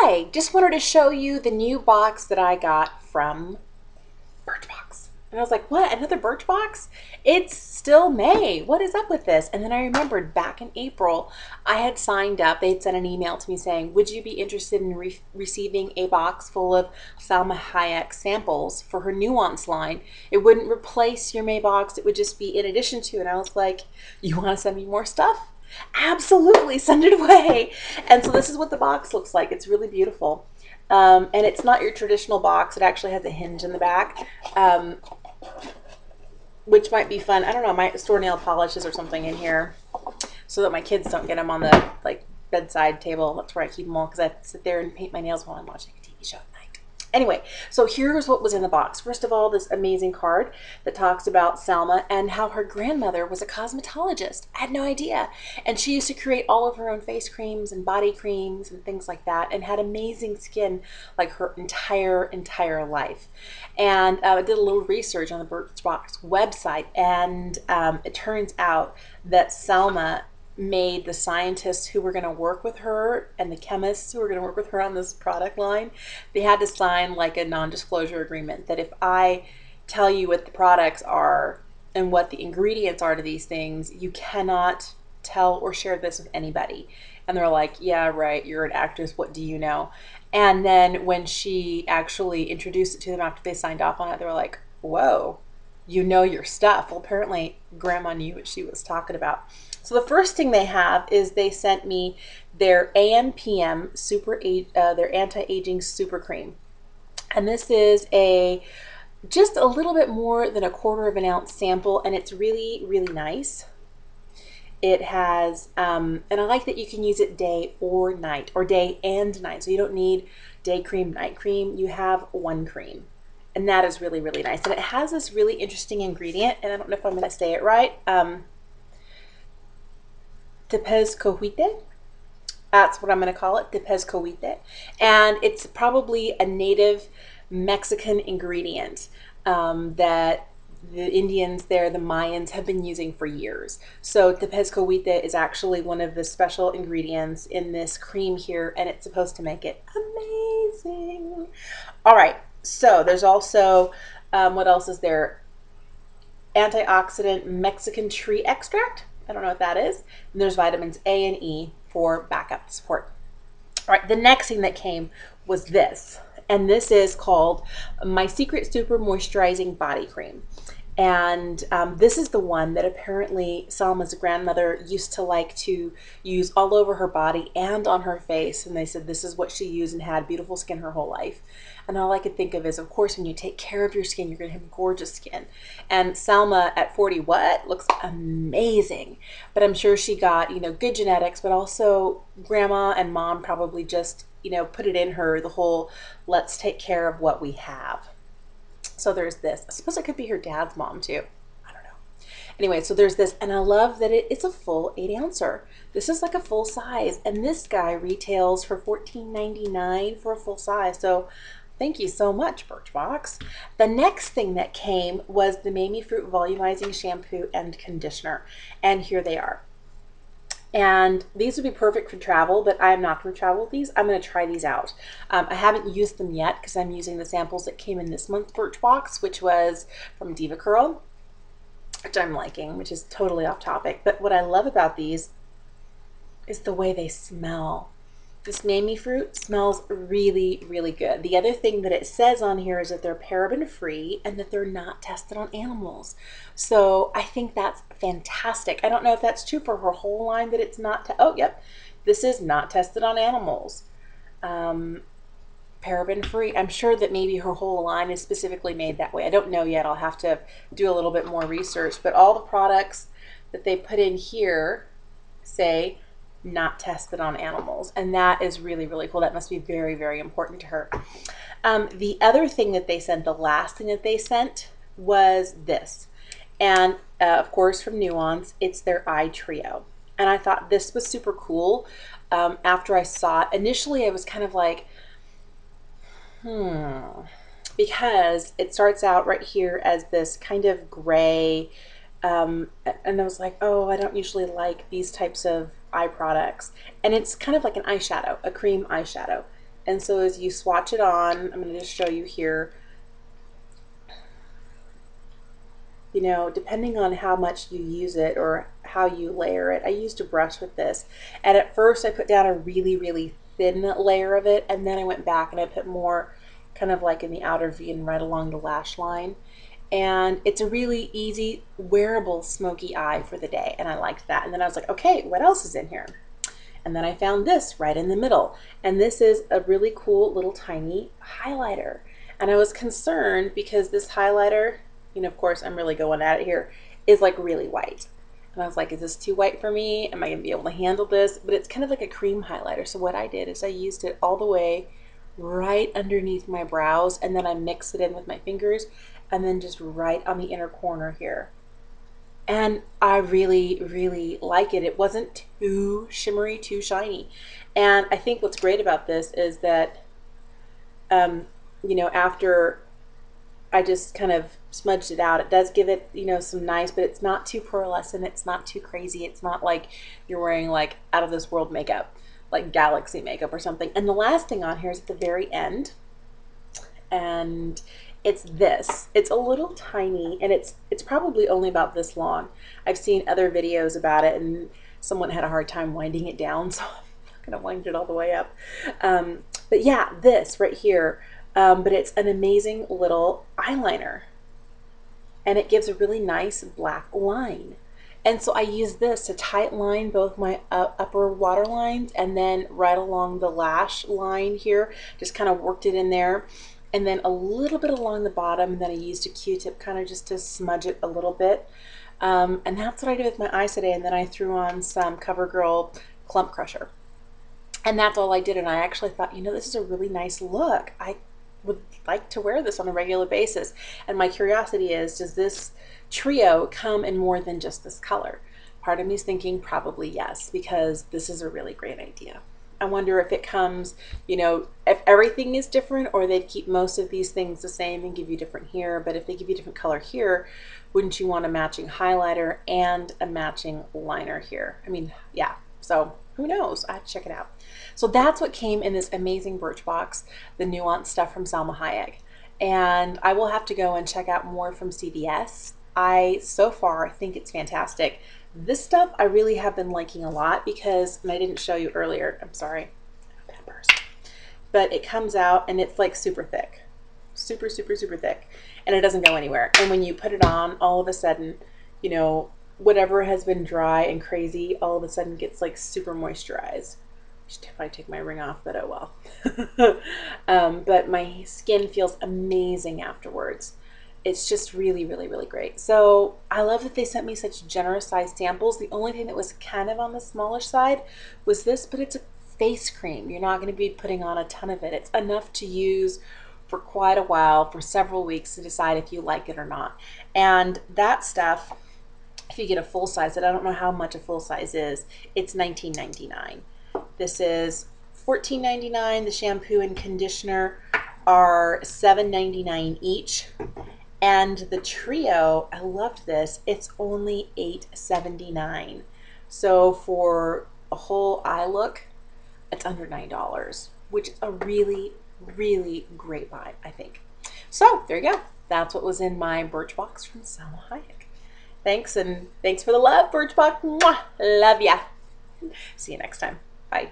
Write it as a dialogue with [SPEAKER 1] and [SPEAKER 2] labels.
[SPEAKER 1] Hi, just wanted to show you the new box that I got from Birchbox. And I was like, what, another Birchbox? It's still May. What is up with this? And then I remembered back in April, I had signed up. They had sent an email to me saying, would you be interested in receiving a box full of Salma Hayek samples for her Nuance line? It wouldn't replace your May box. It would just be in addition to. And I was like, you want to send me more stuff? Absolutely, send it away. And so this is what the box looks like. It's really beautiful. And it's not your traditional box. It actually has a hinge in the back, which might be fun. I don't know, I might store nail polishes or something in here so that my kids don't get them on the bedside table. That's where I keep them all, because I sit there and paint my nails while I'm watching a TV show at night. Anyway, so here's what was in the box. First of all, this amazing card that talks about Salma and how her grandmother was a cosmetologist. I had no idea. And she used to create all of her own face creams and body creams and things like that, and had amazing skin like her entire life. And I did a little research on the Birchbox website, and it turns out that Salma made the scientists who were going to work with her and the chemists who were going to work with her on this product line, they had to sign like a non-disclosure agreement that if I tell you what the products are and what the ingredients are to these things, you cannot tell or share this with anybody. And they're like, yeah, right, you're an actress, what do you know? And then when she actually introduced it to them after they signed off on it, they were like, whoa, you know your stuff. Well, apparently Grandma knew what she was talking about. So the first thing they have is they sent me their AMPM Super, their anti-aging super cream. And this is just a little bit more than a 1/4 of an ounce sample, and it's really, really nice. It has, and I like that you can use it day or night, or day and night. So you don't need day cream, night cream. You have one cream. And that is really, really nice. And it has this really interesting ingredient, and I don't know if I'm going to say it right. Tepezcohuite. That's what I'm going to call it, Tepezcohuite. And it's probably a native Mexican ingredient that the Indians there, the Mayans, have been using for years. So Tepezcohuite is actually one of the special ingredients in this cream here, and it's supposed to make it amazing. All right. So there's also, what else is there? Antioxidant Mexican tree extract. I don't know what that is. And there's vitamins A and E for backup support. All right, the next thing that came was this. And this is called My Secret Super Moisturizing Body Cream. And this is the one that apparently Salma's grandmother used to like to use all over her body and on her face. And they said this is what she used and had beautiful skin her whole life. And all I could think of is, of course, when you take care of your skin, you're going to have gorgeous skin. And Salma at 40 what? Looks amazing. But I'm sure she got, good genetics, but also grandma and mom probably just, put it in her, the whole let's take care of what we have. So there's this. I suppose it could be her dad's mom too. I don't know. Anyway, so there's this, and I love that it's a full 8-ouncer. This is like a full size, and this guy retails for $14.99 for a full size. So thank you so much, Birchbox. The next thing that came was the Mamey Fruit Volumizing Shampoo and Conditioner, and here they are. And these would be perfect for travel, but I'm not going to travel with these. I'm going to try these out. I haven't used them yet because I'm using the samples that came in this month's Birchbox, which was from Diva Curl, which I'm liking, which is totally off topic. But what I love about these is the way they smell. This Mamey fruit smells really, really good. The other thing that it says on here is that they're paraben free and that they're not tested on animals. So I think that's fantastic. I don't know if that's true for her whole line, that it's not, oh, yep, this is not tested on animals. Paraben free. I'm sure that maybe her whole line is specifically made that way. I don't know yet. I'll have to do a little bit more research, but all the products that they put in here say not tested on animals, and that is really, really cool. That must be very, very important to her. The other thing that they sent, the last thing that they sent, was this, and of course from Nuance, it's their Eye Trio, and I thought this was super cool. After I saw it initially, I was kind of like, because it starts out right here as this kind of gray, and I was like, oh, I don't usually like these types of eye products. And it's kind of like an eyeshadow, a cream eyeshadow. And so as you swatch it on, I'm going to just show you here, you know, depending on how much you use it or how you layer it. I used a brush with this, and at first I put down a really, really thin layer of it, and then I went back and I put more kind of like in the outer V and right along the lash line. And it's a really easy, wearable, smoky eye for the day, and I liked that. And then I was like, okay, what else is in here? And then I found this right in the middle, and this is a really cool little tiny highlighter. And I was concerned because this highlighter, you know, of course I'm really going at it here, is like really white. And I was like, is this too white for me? Am I gonna be able to handle this? But it's kind of like a cream highlighter. So what I did is I used it all the way right underneath my brows, and then I mix it in with my fingers, and then just right on the inner corner here. And I really, really like it. It wasn't too shimmery, too shiny. And I think what's great about this is that, you know, after I just kind of smudged it out, it does give it, you know, some nice, but it's not too pearlescent. It's not too crazy. It's not like you're wearing like out of this world makeup, like galaxy makeup or something. And the last thing on here is at the very end. And it's this. It's a little tiny, and it's probably only about this long. I've seen other videos about it, and someone had a hard time winding it down, so I'm not gonna wind it all the way up. But yeah, this right here. But it's an amazing little eyeliner, and it gives a really nice black line. And so I use this to tight line both my upper water lines, and then right along the lash line here, just kind of worked it in there. And then a little bit along the bottom, and then I used a Q-tip kind of just to smudge it a little bit. And that's what I did with my eyes today. And then I threw on some CoverGirl Clump Crusher. And that's all I did. And I actually thought, you know, this is a really nice look. I would like to wear this on a regular basis. And my curiosity is, does this trio come in more than just this color? Part of me is thinking probably yes, because this is a really great idea. I wonder if it comes, you know, if everything is different, or they'd keep most of these things the same and give you different here. But if they give you different color here, wouldn't you want a matching highlighter and a matching liner here? I mean, yeah, so who knows? I have to check it out. So that's what came in this amazing Birchbox, the Nuance stuff from Salma Hayek. And I will have to go and check out more from CVS. I, so far, think it's fantastic. This stuff I really have been liking a lot because, and I didn't show you earlier, I'm sorry, peppers, but it comes out and it's like super thick, super, super, super thick, and it doesn't go anywhere. And when you put it on, all of a sudden, you know, whatever has been dry and crazy, all of a sudden gets like super moisturized. I should probably take my ring off, but oh well. But my skin feels amazing afterwards. It's just really, really, really great. So I love that they sent me such generous sized samples. The only thing that was kind of on the smallish side was this, but it's a face cream. You're not going to be putting on a ton of it. It's enough to use for quite a while, for several weeks, to decide if you like it or not. And that stuff, if you get a full size, and I don't know how much a full size is, it's $19.99. This is $14.99. The shampoo and conditioner are $7.99 each. And the trio, I loved this, it's only $8.79. So for a whole eye look, it's under $9, which is a really, really great buy, I think. So there you go. That's what was in my Birchbox from Salma Hayek. Thanks, and thanks for the love, Birchbox. Mwah! Love ya. See you next time. Bye.